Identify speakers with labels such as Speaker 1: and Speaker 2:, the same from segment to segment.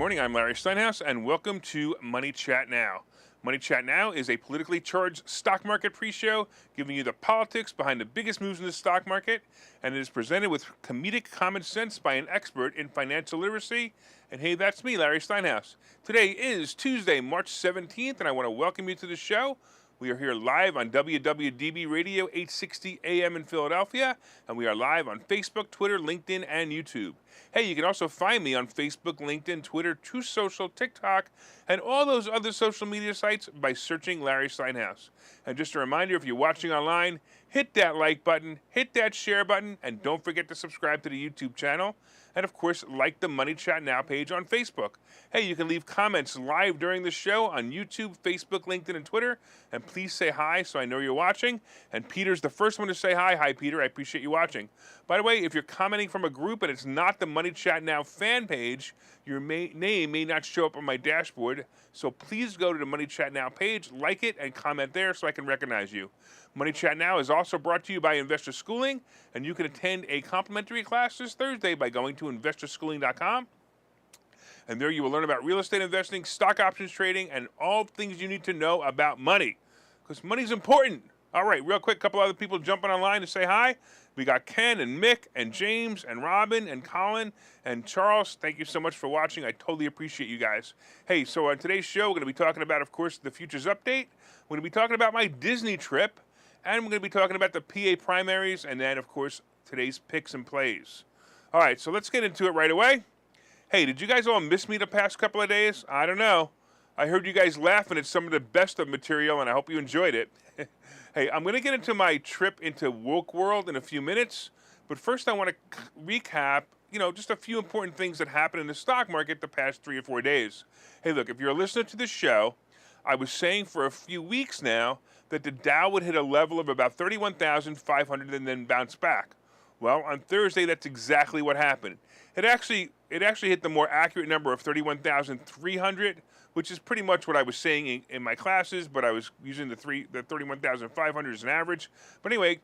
Speaker 1: morning. I'm Larry Steinhouse, and welcome to Money Chat Now. Money Chat Now is a politically charged stock market pre-show giving you the politics behind the biggest moves in the stock market, and it is presented with comedic common sense by an expert in financial literacy. And hey, that's me, Larry Steinhouse. Today is Tuesday, March 17th, and I want to welcome you to the show. We are here live on WWDB Radio 860 AM in Philadelphia, and we are live on Facebook, Twitter, LinkedIn, and YouTube. Hey, you can also find me on Facebook, LinkedIn, Twitter, Truth Social, TikTok, and all those other social media sites by searching Larry Steinhouse. And just a reminder, if you're watching online, hit that like button, hit that share button, and don't forget to subscribe to the YouTube channel. And of course, like the Money Chat Now page on Facebook. Hey, you can leave comments live during the show on YouTube, Facebook, LinkedIn, and Twitter. And please say hi so I know you're watching. And Peter's the first one to say hi. Hi, Peter. I appreciate you watching. By the way, if you're commenting from a group and it's not the Money Chat Now fan page, your name may not show up on my dashboard. So please go to the Money Chat Now page, like it, and comment there so I can recognize you. Money Chat Now is also brought to you by Investor Schooling, and you can attend a complimentary class this Thursday by going to investorschooling.com. And there you will learn about real estate investing, stock options trading, and all things you need to know about money. Because money's important. All right, real quick, a couple other people jumping online to say hi. We got Ken and Mick and James and Robin and Colin and Charles. Thank you so much for watching. I totally appreciate you guys. Hey, so on today's show, we're going to be talking about, of course, the futures update. We're going to be talking about my Disney trip. And we're going to be talking about the PA Primaries. And then, of course, today's picks and plays. All right, so let's get into it right away. Hey, did you guys all miss me the past couple of days? I don't know. I heard you guys laughing at some of the best of material, and I hope you enjoyed it. Hey, I'm going to get into my trip into Woke World in a few minutes, but first I want to recap, just a few important things that happened in the stock market the past 3 or 4 days. Hey, look, if you're a listener to the show, I was saying for a few weeks now that the Dow would hit a level of about 31,500 and then bounce back. Well, on Thursday, that's exactly what happened. It actually hit the more accurate number of 31,300, which is pretty much what I was saying in my classes, but I was using the 31,500 as an average. But anyway,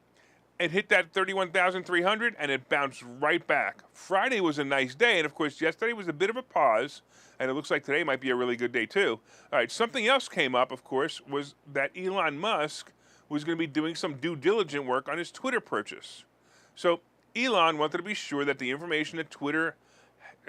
Speaker 1: it hit that 31,300 and it bounced right back. Friday was a nice day, and of course, yesterday was a bit of a pause, and it looks like today might be a really good day too. All right, something else came up, of course, was that Elon Musk was going to be doing some due diligence work on his Twitter purchase. So Elon wanted to be sure that the information that Twitter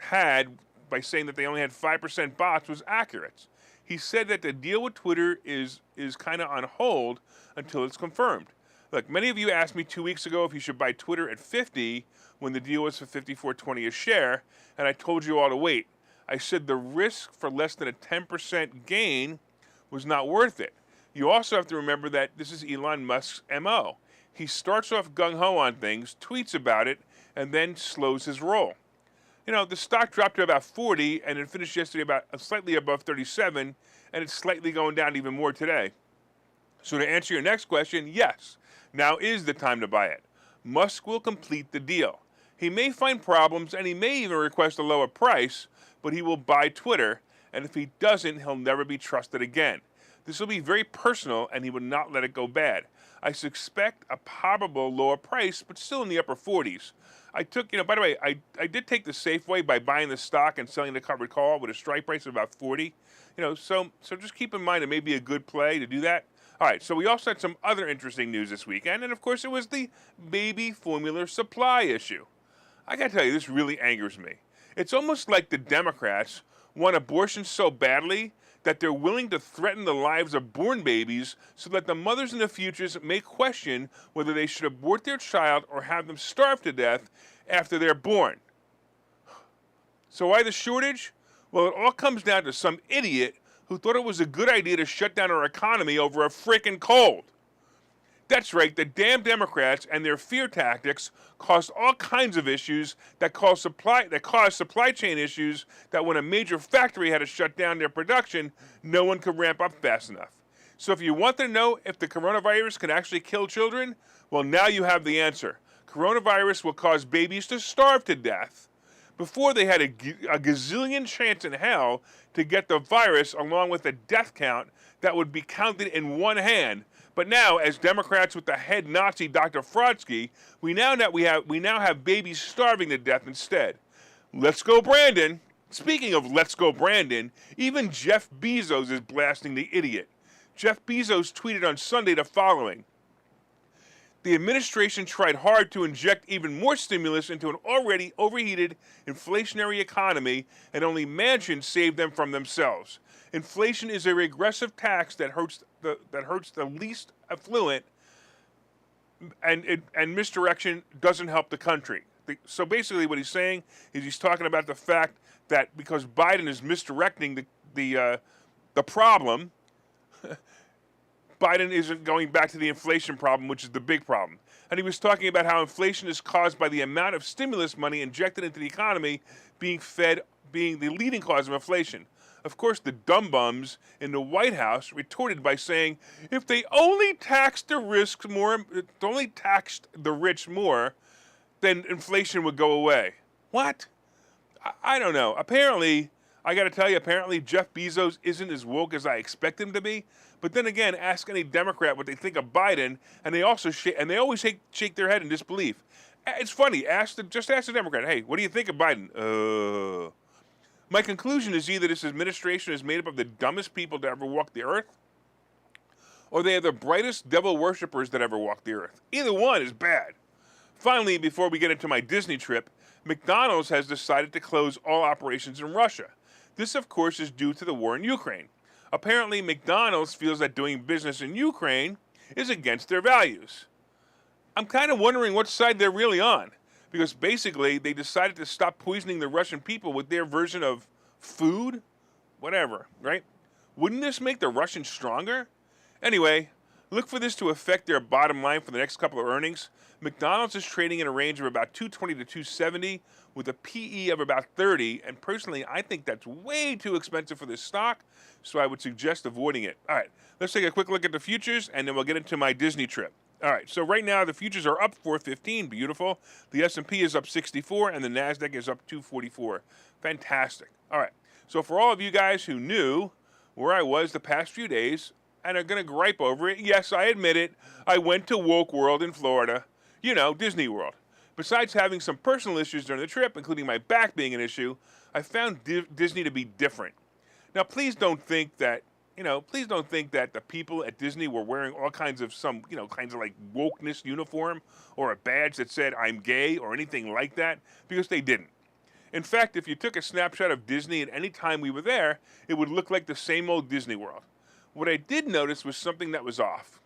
Speaker 1: had by saying that they only had 5% bots was accurate. He said that the deal with Twitter is kind of on hold until it's confirmed. Look, many of you asked me 2 weeks ago if you should buy Twitter at 50 when the deal was for $54.20 a share, and I told you all to wait. I said the risk for less than a 10% gain was not worth it. You also have to remember that this is Elon Musk's MO. He starts off gung-ho on things, tweets about it, and then slows his roll. The stock dropped to about 40, and it finished yesterday about slightly above 37, and it's slightly going down even more today. So to answer your next question, yes, now is the time to buy it. Musk will complete the deal. He may find problems, and he may even request a lower price, but he will buy Twitter, and if he doesn't, he'll never be trusted again. This will be very personal, and he will not let it go bad. I suspect a probable lower price, but still in the upper 40s. I took, by the way, I did take the safe way by buying the stock and selling the covered call with a strike price of about 40. So just keep in mind it may be a good play to do that. All right, so we also had some other interesting news this weekend, and of course it was the baby formula supply issue. I got to tell you, this really angers me. It's almost like the Democrats want abortion so badly that they're willing to threaten the lives of born babies so that the mothers in the futures may question whether they should abort their child or have them starve to death after they're born. So why the shortage? Well, it all comes down to some idiot who thought it was a good idea to shut down our economy over a frickin' cold. That's right, the damn Democrats and their fear tactics caused all kinds of issues that caused supply chain issues that when a major factory had to shut down their production, no one could ramp up fast enough. So if you want to know if the coronavirus can actually kill children, well, now you have the answer. Coronavirus will cause babies to starve to death. Before, they had a gazillion chance in hell to get the virus along with a death count that would be counted in one hand. But now, as Democrats with the head Nazi Dr. Frodsky, we now have babies starving to death instead. Let's go, Brandon. Speaking of Let's Go Brandon, even Jeff Bezos is blasting the idiot. Jeff Bezos tweeted on Sunday the following: "The administration tried hard to inject even more stimulus into an already overheated inflationary economy, and only mansions saved them from themselves. Inflation is a regressive tax that hurts the least affluent, and misdirection doesn't help the country." So basically, what he's saying is he's talking about the fact that because Biden is misdirecting the problem, Biden isn't going back to the inflation problem, which is the big problem. And he was talking about how inflation is caused by the amount of stimulus money injected into the economy being the leading cause of inflation. Of course, the dumb bums in the White House retorted by saying, if they only taxed the rich more, then inflation would go away. What? I don't know. Apparently, I got to tell you, Jeff Bezos isn't as woke as I expect him to be. But then again, ask any Democrat what they think of Biden, and they always shake their head in disbelief. It's funny. Just ask the Democrat, hey, what do you think of Biden? My conclusion is either this administration is made up of the dumbest people to ever walk the earth, or they are the brightest devil worshippers that ever walked the earth. Either one is bad. Finally, before we get into my Disney trip, McDonald's has decided to close all operations in Russia. This, of course, is due to the war in Ukraine. Apparently, McDonald's feels that doing business in Ukraine is against their values. I'm kind of wondering what side they're really on, because basically they decided to stop poisoning the Russian people with their version of food? Whatever, right? Wouldn't this make the Russians stronger? Anyway, look for this to affect their bottom line for the next couple of earnings. McDonald's is trading in a range of about 220 to 270 with a PE of about 30, and personally, I think that's way too expensive for this stock, so I would suggest avoiding it. All right, let's take a quick look at the futures, and then we'll get into my Disney trip. All right, so right now the futures are up 415, beautiful. The S&P is up 64, and the NASDAQ is up 244. Fantastic. All right, so for all of you guys who knew where I was the past few days and are going to gripe over it, yes, I admit it, I went to Woke World in Florida. You know, Disney World. Besides having some personal issues during the trip, including my back being an issue, I found Disney to be different. Now, please don't think that the people at Disney were wearing all kinds of like wokeness uniform or a badge that said I'm gay or anything like that, because they didn't. In fact, if you took a snapshot of Disney at any time we were there, it would look like the same old Disney World. What I did notice was something that was off.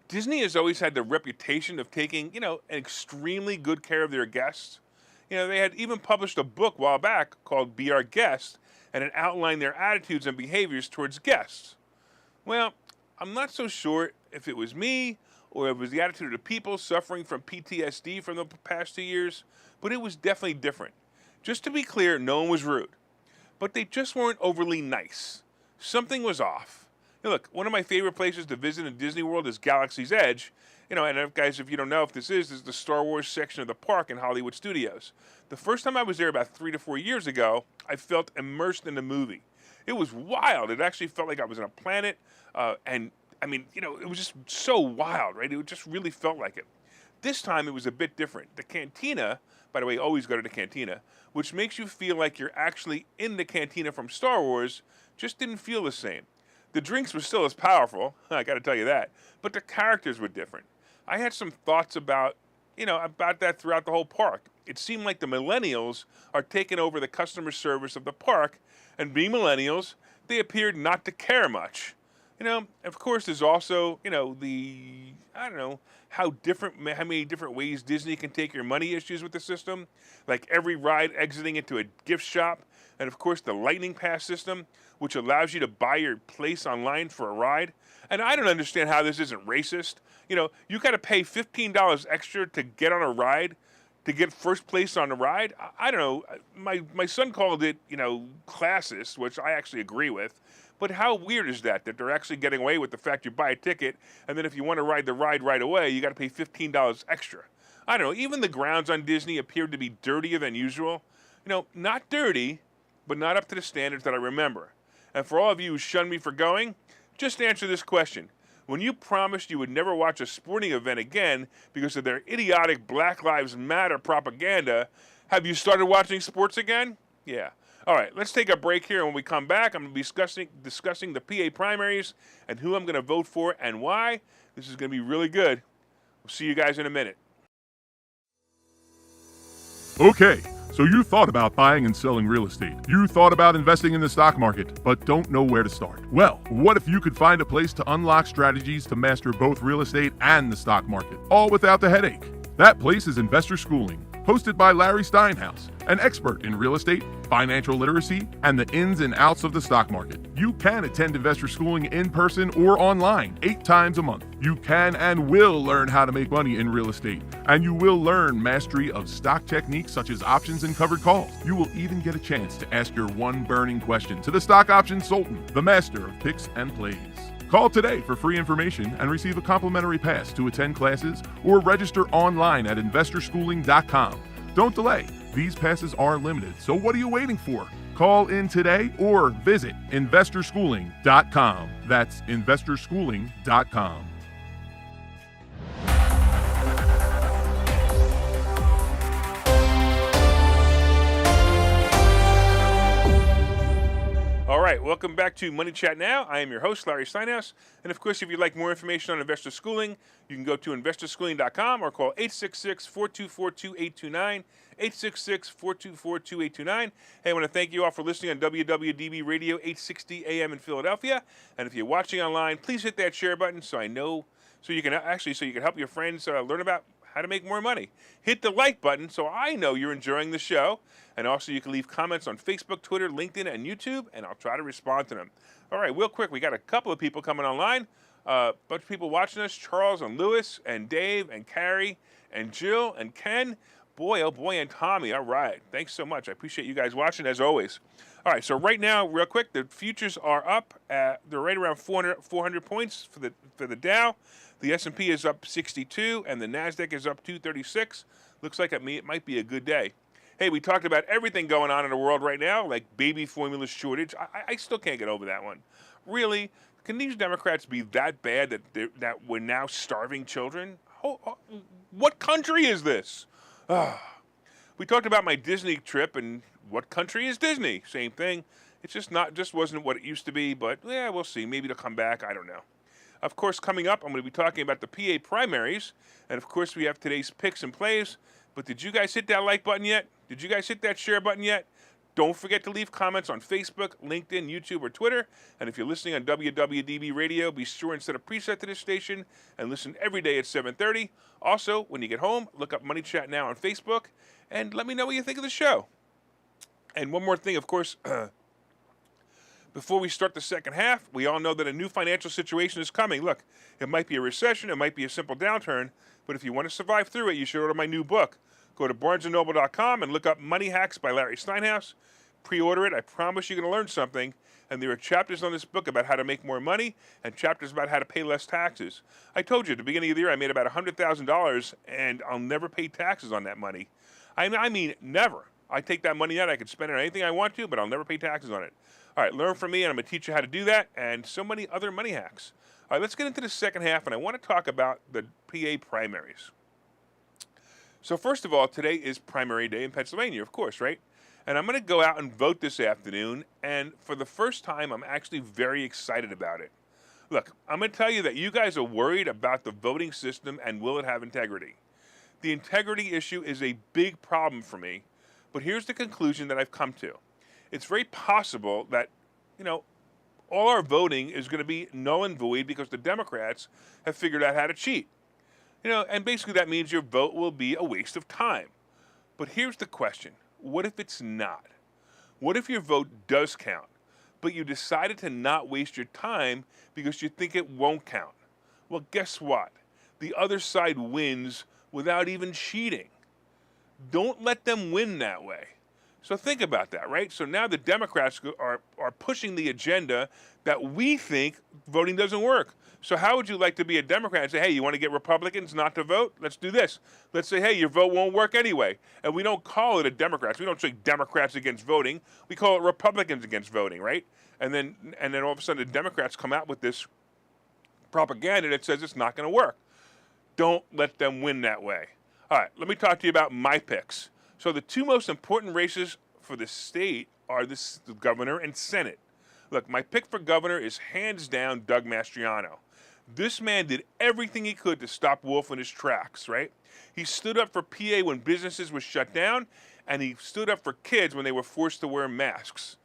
Speaker 1: Disney has always had the reputation of taking, an extremely good care of their guests. They had even published a book a while back called Be Our Guest, and it outlined their attitudes and behaviors towards guests. Well, I'm not so sure if it was me or it was the attitude of the people suffering from PTSD from the past 2 years, but it was definitely different. Just to be clear, no one was rude, but they just weren't overly nice. Something was off. Now look, one of my favorite places to visit in Disney World is Galaxy's Edge. And guys, if you don't know if this is the Star Wars section of the park in Hollywood Studios. The first time I was there about 3 to 4 years ago, I felt immersed in the movie. It was wild. It actually felt like I was on a planet. It was just so wild, right? It just really felt like it. This time it was a bit different. The cantina, by the way, always go to the cantina, which makes you feel like you're actually in the cantina from Star Wars, just didn't feel the same. The drinks were still as powerful, I got to tell you that, but the characters were different. I had some thoughts about that throughout the whole park. It seemed like the millennials are taking over the customer service of the park, and being millennials, they appeared not to care much. Of course, there's also, how many different ways Disney can take your money issues with the system, like every ride exiting into a gift shop, and of course the Lightning Pass system, which allows you to buy your place online for a ride. And I don't understand how this isn't racist. You got to pay $15 extra to get on a ride, to get first place on the ride. I don't know. My son called it, classist, which I actually agree with. But how weird is that they're actually getting away with the fact you buy a ticket, and then if you want to ride the ride right away, you got to pay $15 extra. I don't know. Even the grounds on Disney appeared to be dirtier than usual. Not dirty, but not up to the standards that I remember. And for all of you who shun me for going, just answer this question. When you promised you would never watch a sporting event again because of their idiotic Black Lives Matter propaganda, have you started watching sports again? Yeah. All right, let's take a break here. And when we come back, I'm going to be discussing the PA primaries and who I'm going to vote for and why. This is going to be really good. We'll see you guys in a minute.
Speaker 2: Okay, so you thought about buying and selling real estate. You thought about investing in the stock market, but don't know where to start. Well, what if you could find a place to unlock strategies to master both real estate and the stock market, all without the headache? That place is Investor Schooling, hosted by Larry Steinhouse, an expert in real estate, financial literacy, and the ins and outs of the stock market. You can attend Investor Schooling in person or online 8 times a month. You can and will learn how to make money in real estate, and you will learn mastery of stock techniques such as options and covered calls. You will even get a chance to ask your one burning question to the stock options sultan, the master of picks and plays. Call today for free information and receive a complimentary pass to attend classes or register online at investorschooling.com. Don't delay. These passes are limited, so what are you waiting for? Call in today or visit investorschooling.com. That's investorschooling.com.
Speaker 1: All right, welcome back to Money Chat Now. I am your host, Larry Steinhouse. And of course, if you'd like more information on Investor Schooling, you can go to investorschooling.com or call 866-424-2829, 866-424-2829. Hey, I want to thank you all for listening on WWDB Radio 860 AM in Philadelphia. And if you're watching online, please hit that share button so you can help your friends learn about how to make more money. Hit the like button so I know you're enjoying the show. And also you can leave comments on Facebook, Twitter, LinkedIn, and YouTube, and I'll try to respond to them. All right, real quick, we got a couple of people coming online. A bunch of people watching us, Charles and Lewis and Dave and Carrie and Jill and Ken. Boy, oh boy, and Tommy. All right, thanks so much. I appreciate you guys watching as always. All right, so right now, real quick, the futures are up. They're right around 400 points for the Dow. The S&P is up 62, and the NASDAQ is up 236. Looks like it might be a good day. Hey, we talked about everything going on in the world right now, like baby formula shortage. I still can't get over that one. Really? Can these Democrats be that bad that we're now starving children? What country is this? We talked about my Disney trip, and what country is Disney? Same thing. It's just wasn't what it used to be, but yeah, we'll see. Maybe it'll come back. I don't know. Of course, coming up, I'm going to be talking about the PA primaries, and of course, we have today's picks and plays. But did you guys hit that like button yet? Did you guys hit that share button yet? Don't forget to leave comments on Facebook, LinkedIn, YouTube, or Twitter. And if you're listening on WWDB Radio, be sure and set a preset to this station and listen every day at 7:30. Also, when you get home, look up Money Chat Now on Facebook and let me know what you think of the show. And one more thing, of course, before we start the second half, we all know that a new financial situation is coming. Look, it might be a recession, it might be a simple downturn, but if you want to survive through it, you should order my new book. Go to barnesandnoble.com and look up Money Hacks by Larry Steinhouse. Pre-order it. I promise you're going to learn something. And there are chapters on this book about how to make more money and chapters about how to pay less taxes. I told you at the beginning of the year I made about $100,000 and I'll never pay taxes on that money. I mean, never. I take that money out. I can spend it on anything I want to, but I'll never pay taxes on it. All right, learn from me, and I'm going to teach you how to do that and so many other money hacks. All right, let's get into the second half, and I want to talk about the PA primaries. So first of all, today is primary day in Pennsylvania, of course, right? And I'm going to go out and vote this afternoon, and for the first time, I'm actually very excited about it. Look, I'm going to tell you that you guys are worried about the voting system and will it have integrity. The integrity issue is a big problem for me, but here's the conclusion that I've come to. It's very possible that, all our voting is going to be null and void because the Democrats have figured out how to cheat. And basically that means your vote will be a waste of time. But here's the question. What if it's not? What if your vote does count, but you decided to not waste your time because you think it won't count? Well, guess what? The other side wins without even cheating. Don't let them win that way. So think about that, right? So now the Democrats are pushing the agenda that we think voting doesn't work. So how would you like to be a Democrat and say, hey, you want to get Republicans not to vote? Let's do this. Let's say, hey, your vote won't work anyway. And we don't call it a Democrats. We don't say Democrats against voting. We call it Republicans against voting, right? And then all of a sudden the Democrats come out with this propaganda that says it's not going to work. Don't let them win that way. All right, let me talk to you about my picks. So the two most important races for the state are the governor and Senate. Look, my pick for governor is hands down Doug Mastriano. This man did everything he could to stop Wolf in his tracks, right? He stood up for PA when businesses were shut down, and he stood up for kids when they were forced to wear masks.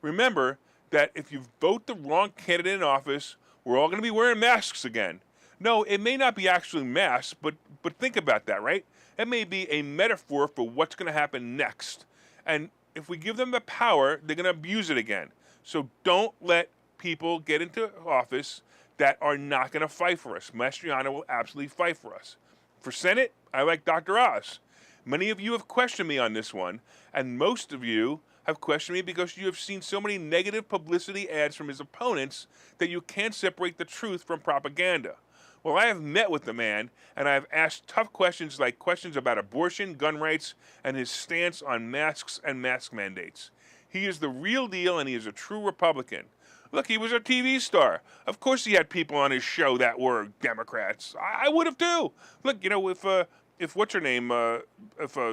Speaker 1: Remember that if you vote the wrong candidate in office, we're all going to be wearing masks again. No, it may not be actually masks, but think about that, right? It may be a metaphor for what's going to happen next. And if we give them the power, they're going to abuse it again. So don't let people get into office that are not going to fight for us. Mastriano will absolutely fight for us. For Senate, I like Dr. Oz. Many of you have questioned me on this one, and most of you have questioned me because you have seen so many negative publicity ads from his opponents that you can't separate the truth from propaganda. Well, I have met with the man, and I have asked tough questions like questions about abortion, gun rights, and his stance on masks and mask mandates. He is the real deal, and he is a true Republican. Look, he was a TV star. Of course he had people on his show that were Democrats. I would have too. Look, you know, if what's her name, Obama,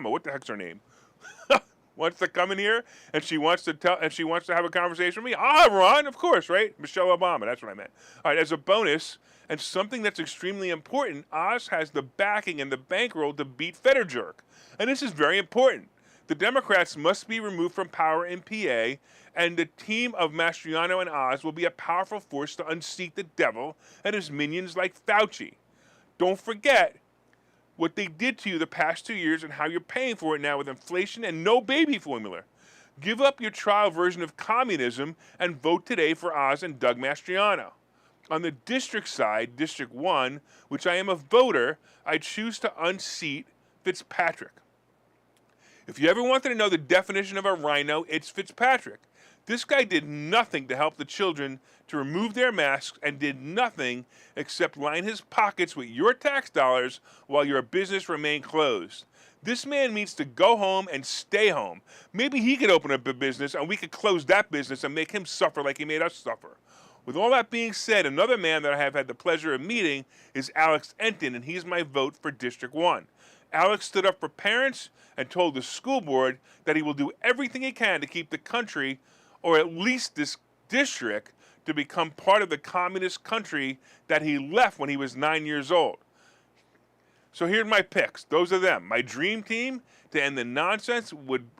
Speaker 1: what the heck's her name? Wants to come in here and she wants to have a conversation with me, I'll have her on, of course, right? Michelle Obama, that's what I meant. All right, as a bonus, and something that's extremely important, Oz has the backing and the bankroll to beat Fetterjerk. And this is very important. The Democrats must be removed from power in PA, and the team of Mastriano and Oz will be a powerful force to unseat the devil and his minions like Fauci. Don't forget what they did to you the past 2 years and how you're paying for it now with inflation and no baby formula. Give up your trial version of communism and vote today for Oz and Doug Mastriano. On the district side, District 1, which I am a voter, I choose to unseat Fitzpatrick. If you ever wanted to know the definition of a rhino, it's Fitzpatrick. This guy did nothing to help the children to remove their masks and did nothing except line his pockets with your tax dollars while your business remained closed. This man needs to go home and stay home. Maybe he could open up a business and we could close that business and make him suffer like he made us suffer. With all that being said, another man that I have had the pleasure of meeting is Alex Enton, and he's my vote for District 1. Alex stood up for parents and told the school board that he will do everything he can to keep the country, or at least this district, to become part of the communist country that he left when he was 9 years old. So here's my picks. Those are them. My dream team to end the nonsense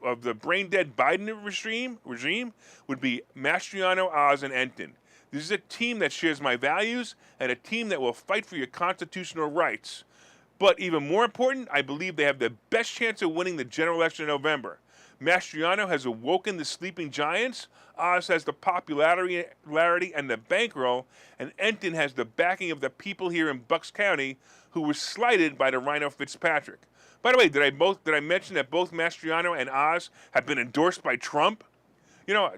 Speaker 1: of the brain-dead Biden regime would be Mastriano, Oz, and Enton. This is a team that shares my values and a team that will fight for your constitutional rights. But even more important, I believe they have the best chance of winning the general election in November. Mastriano has awoken the sleeping giants, Oz has the popularity and the bankroll, and Enton has the backing of the people here in Bucks County who were slighted by the Rhino Fitzpatrick. By the way, did I mention that both Mastriano and Oz have been endorsed by Trump? You know,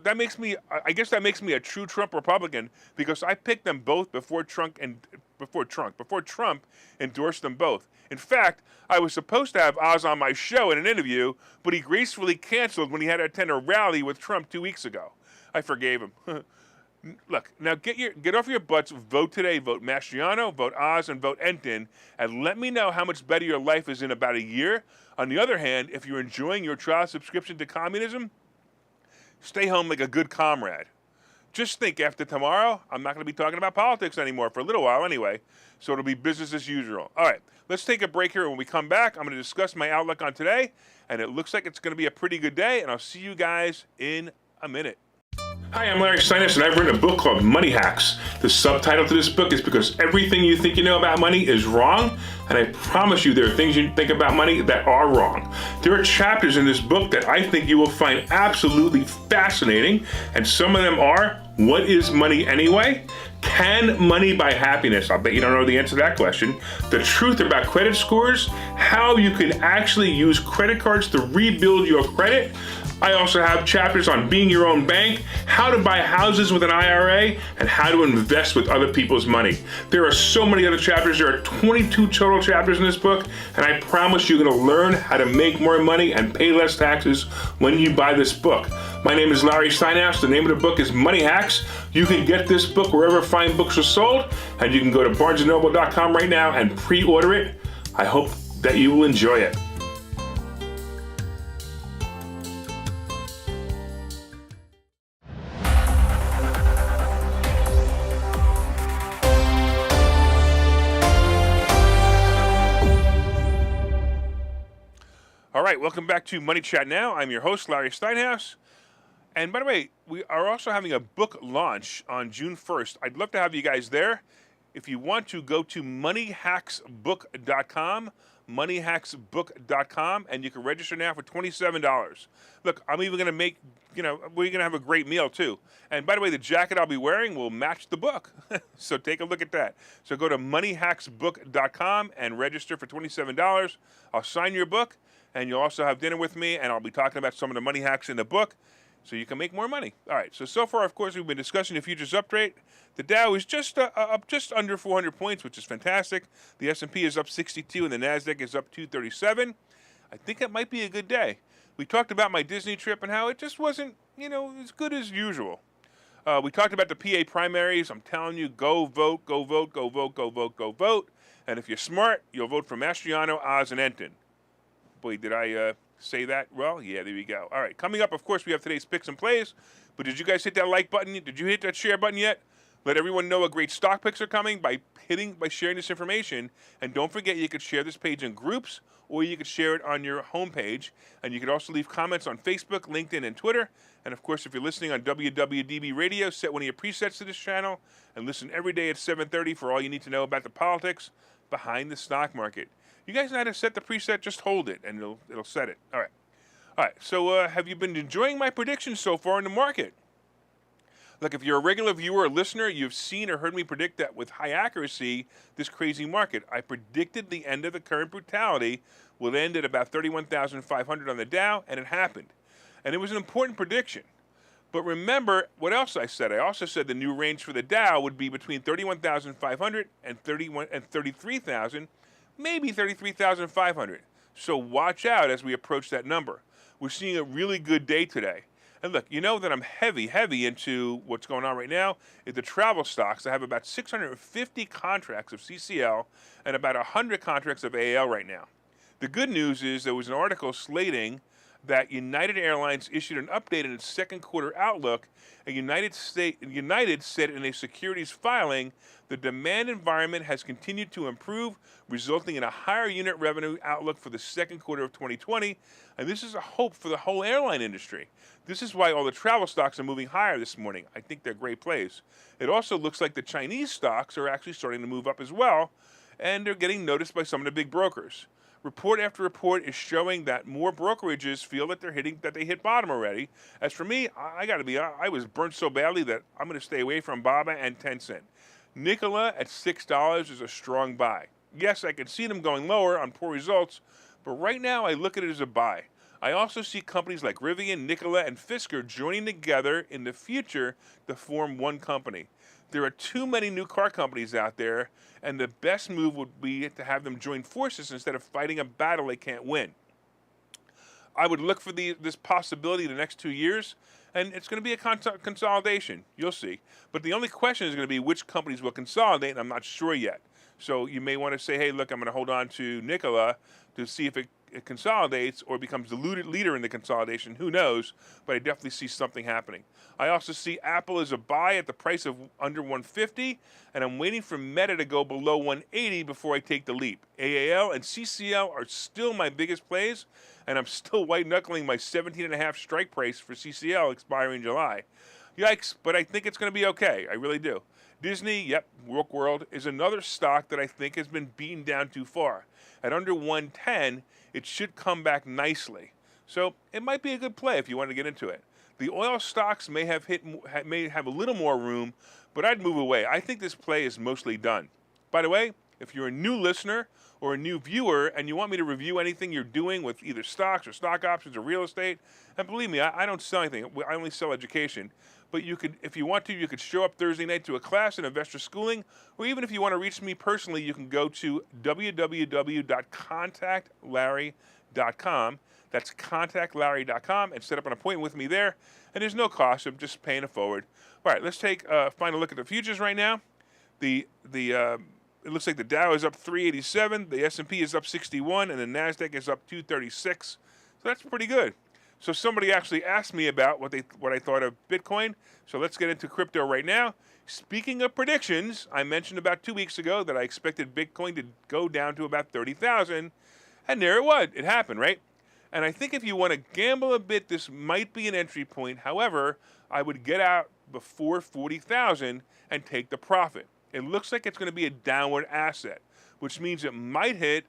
Speaker 1: I guess that makes me a true Trump Republican because I picked them both before Trump endorsed them both. In fact, I was supposed to have Oz on my show in an interview, but he gracefully canceled when he had to attend a rally with Trump 2 weeks ago. I forgave him. Look, now get off your butts, vote today, vote Mastriano, vote Oz, and vote Enton, and let me know how much better your life is in about a year. On the other hand, if you're enjoying your trial subscription to communism, stay home like a good comrade. Just think, after tomorrow, I'm not going to be talking about politics anymore for a little while anyway, so it'll be business as usual. All right, let's take a break here. When we come back, I'm going to discuss my outlook on today, and it looks like it's going to be a pretty good day, and I'll see you guys in a minute. Hi, I'm Larry Steinhouse, and I've written a book called Money Hacks. The subtitle to this book is because everything you think you know about money is wrong, and I promise you there are things you think about money that are wrong. There are chapters in this book that I think you will find absolutely fascinating, and some of them are, what is money anyway? Can money buy happiness? I'll bet you don't know the answer to that question. The truth about credit scores, how you can actually use credit cards to rebuild your credit. I also have chapters on being your own bank, how to buy houses with an IRA, and how to invest with other people's money. There are so many other chapters. There are 22 total chapters in this book, and I promise you're going to learn how to make more money and pay less taxes when you buy this book. My name is Larry Steinhouse. The name of the book is Money Hacks. You can get this book wherever fine books are sold, and you can go to barnesandnoble.com right now and pre-order it. I hope that you will enjoy it. right, welcome back to Money Chat Now. I'm your host, Larry Steinhouse. And by the way, we are also having a book launch on June 1st. I'd love to have you guys there. If you want to, go to moneyhacksbook.com, moneyhacksbook.com, and you can register now for $27. Look, I'm even going to make, we're going to have a great meal too. And by the way, the jacket I'll be wearing will match the book. So take a look at that. So go to moneyhacksbook.com and register for $27. I'll sign your book, and you'll also have dinner with me, and I'll be talking about some of the money hacks in the book so you can make more money. All right, so far, of course, we've been discussing the futures update. The Dow is just up just under 400 points, which is fantastic. The S&P is up 62, and the NASDAQ is up 237. I think it might be a good day. We talked about my Disney trip and how it just wasn't, as good as usual. We talked about the PA primaries. I'm telling you, go vote, go vote, go vote, go vote, go vote. And if you're smart, you'll vote for Mastriano, Oz, and Enton. Boy, did I say that? Well, yeah, there we go. All right, coming up, of course, we have today's picks and plays. But did you guys hit that like button? Did you hit that share button yet? Let everyone know what great stock picks are coming by sharing this information. And don't forget, you could share this page in groups, or you could share it on your homepage. And you could also leave comments on Facebook, LinkedIn, and Twitter. And of course, if you're listening on WWDB Radio, set one of your presets to this channel and listen every day at 7:30 for all you need to know about the politics behind the stock market. You guys know how to set the preset? Just hold it, and it'll set it. All right. So have you been enjoying my predictions so far in the market? Look, if you're a regular viewer or listener, you've seen or heard me predict that with high accuracy, this crazy market. I predicted the end of the current brutality will end at about 31,500 on the Dow, and it happened. And it was an important prediction. But remember what else I said. I also said the new range for the Dow would be between 31,500 and 33,000, maybe 33,500. So watch out as we approach that number. We're seeing a really good day today. And look, you know that I'm heavy into what's going on right now. In the travel stocks, I have about 650 contracts of CCL and about 100 contracts of AAL right now. The good news is there was an article slating that United Airlines issued an update in its second quarter outlook, and United said in a securities filing the demand environment has continued to improve, resulting in a higher unit revenue outlook for the second quarter of 2020, and this is a hope for the whole airline industry. This is why all the travel stocks are moving higher this morning. I think they're great plays. It also looks like the Chinese stocks are actually starting to move up as well, and they're getting noticed by some of the big brokers. Report after report is showing that more brokerages feel that they hit bottom already. As for me, I was burnt so badly that I'm going to stay away from BABA and Tencent. Nikola at $6 is a strong buy. Yes, I can see them going lower on poor results, but right now I look at it as a buy. I also see companies like Rivian, Nikola, and Fisker joining together in the future to form one company. There are too many new car companies out there, and the best move would be to have them join forces instead of fighting a battle they can't win. I would look for this possibility in the next 2 years, and it's going to be a consolidation. You'll see. But the only question is going to be which companies will consolidate, and I'm not sure yet. So you may want to say, hey, look, I'm going to hold on to Nikola to see if it consolidates or becomes the leader in the consolidation. Who knows? But I definitely see something happening. I also see Apple as a buy at the price of under 150, and I'm waiting for Meta to go below 180 before I take the leap. AAL and CCL are still my biggest plays, and I'm still white-knuckling my 17.5 strike price for CCL expiring in July. Yikes, but I think it's going to be okay. I really do. Disney, yep, World is another stock that I think has been beaten down too far. At under 110, it should come back nicely. So it might be a good play if you want to get into it. The oil stocks may have a little more room, but I'd move away. I think this play is mostly done. By the way, if you're a new listener or a new viewer and you want me to review anything you're doing with either stocks or stock options or real estate, and believe me, I don't sell anything. I only sell education. But you could, if you want to, you could show up Thursday night to a class in investor schooling, or even if you want to reach me personally, you can go to www.contactlarry.com. That's contactlarry.com and set up an appointment with me there. And there's no cost. I'm just paying it forward. All right, let's take a final look at the futures right now. It looks like the Dow is up 387, the S&P is up 61, and the NASDAQ is up 236. So that's pretty good. So somebody actually asked me about what I thought of Bitcoin. So let's get into crypto right now. Speaking of predictions, I mentioned about 2 weeks ago that I expected Bitcoin to go down to about 30,000, and there it was. It happened, right? And I think if you want to gamble a bit, this might be an entry point. However, I would get out before 40,000 and take the profit. It looks like it's going to be a downward asset, which means it might hit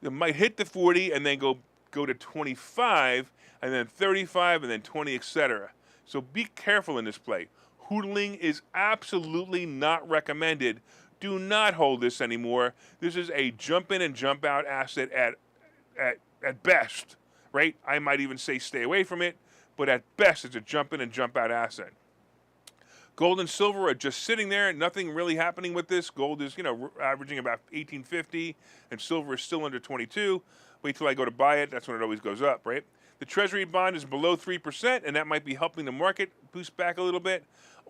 Speaker 1: the 40 and then go to 25 and then 35 and then 20, etc. So be careful in this play. Hoodling is absolutely not recommended. Do not hold this anymore. This is a jump in and jump out asset at best, right? I might even say stay away from it, but at best it's a jump in and jump out asset. Gold and silver are just sitting there, nothing really happening with this. Gold is, averaging about 1850, and silver is still under 22. Wait till I go to buy it, that's when it always goes up, right? The Treasury bond is below 3%, and that might be helping the market boost back a little bit.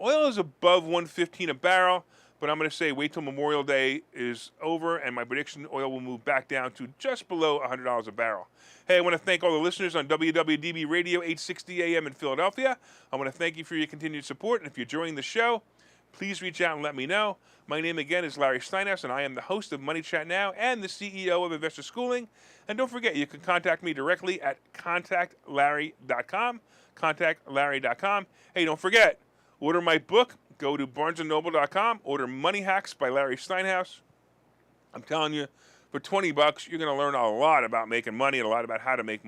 Speaker 1: Oil is above 115 a barrel, but I'm going to say wait till Memorial Day is over, and my prediction, oil will move back down to just below $100 a barrel. Hey, I want to thank all the listeners on WWDB Radio 860 AM in Philadelphia. I want to thank you for your continued support, and if you're enjoying the show, please reach out and let me know. My name again is Larry Steinhouse, and I am the host of Money Chat Now and the CEO of Investor Schooling. And don't forget, you can contact me directly at contactlarry.com, contactlarry.com. Hey, don't forget, order my book. Go to barnesandnoble.com, order Money Hacks by Larry Steinhouse. I'm telling you, for $20, you're going to learn a lot about making money and a lot about how to make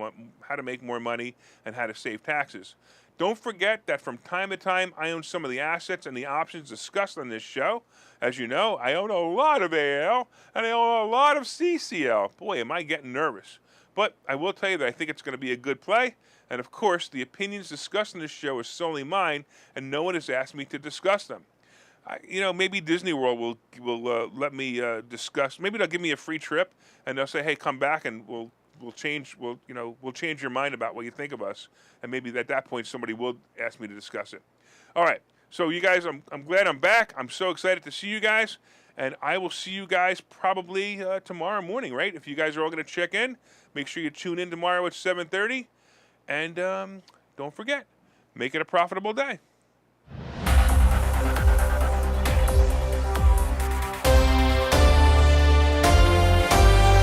Speaker 1: more money and how to save taxes. Don't forget that from time to time, I own some of the assets and the options discussed on this show. As you know, I own a lot of AL and I own a lot of CCL. Boy, am I getting nervous. But I will tell you that I think it's going to be a good play. And of course, the opinions discussed in this show are solely mine, and no one has asked me to discuss them. Maybe Disney World will let me discuss. Maybe they'll give me a free trip, and they'll say, "Hey, come back, and we'll change your mind about what you think of us." And maybe at that point, somebody will ask me to discuss it. All right. So you guys, I'm glad I'm back. I'm so excited to see you guys, and I will see you guys probably tomorrow morning, right? If you guys are all going to check in, make sure you tune in tomorrow at 7:30. And don't forget, make it a profitable day.